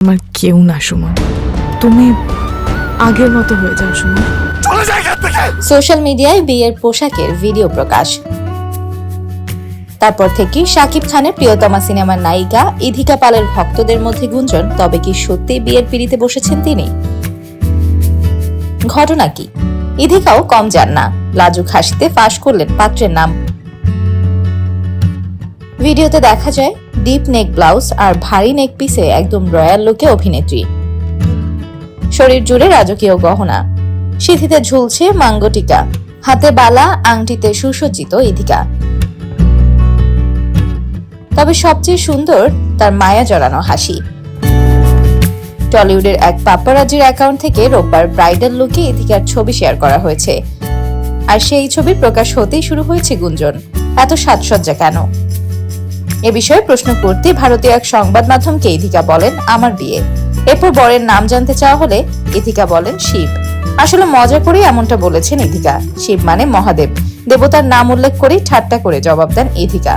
আমার কেউ না সুমন, তুমি আগের মতো হয়ে যাও সুমন। সোশ্যাল মিডিয়ায় বিয়ের পোশাকের ভিডিও প্রকাশ। তারপর থেকেই শাকিব খানের প্রিয়তমা সিনেমার নায়িকা ইধিকা পালের ভক্তদের মধ্যে গুঞ্জন, তবে কি সত্যি বিয়ের পিড়িতে বসেছেন তিনি? ঘটনা কি? ইধিকাও কম যান না, লাজুক হাসিতে ফাঁস করলেন পাত্রের নাম। ভিডিওতে দেখা যায় ডিপ নেক ব্লাউজ আর ভারী নেক পিসে একদম রয়্যাল লুকে অভিনেত্রী। শরীর জুড়ে রাজকীয় গহনা, সিঁথিতে ঝুলছে মাঙ্গটিকা, হাতে বালা, আংটিতে সুসজ্জিত ইধিকা। তবে সবচেয়ে সুন্দর তার মায়া জড়ানো হাসি। টলিউডের এক পাপারাজির অ্যাকাউন্ট থেকে রোববার ব্রাইডাল লুকে ইধিকার ছবি শেয়ার করা হয়েছে। আর সেই ছবি প্রকাশ হতেই শুরু হয়েছে গুঞ্জন, এত সাজসজ্জা কেন? এ বিষয়ে প্রশ্ন করতে ভারতীয় এক সংবাদ মাধ্যমকে ইধিকা বলেন, আমার বিয়ে। এরপর বরের নাম জানতে চাওয়া হলে ইধিকা বলেন, শিব। আসলে মজা করেই এমনটা বলেছেন ইধিকা। শিব মানে মহাদেব, দেবতার নাম উল্লেখ করেই ঠাট্টা করে জবাব দেন ইধিকা।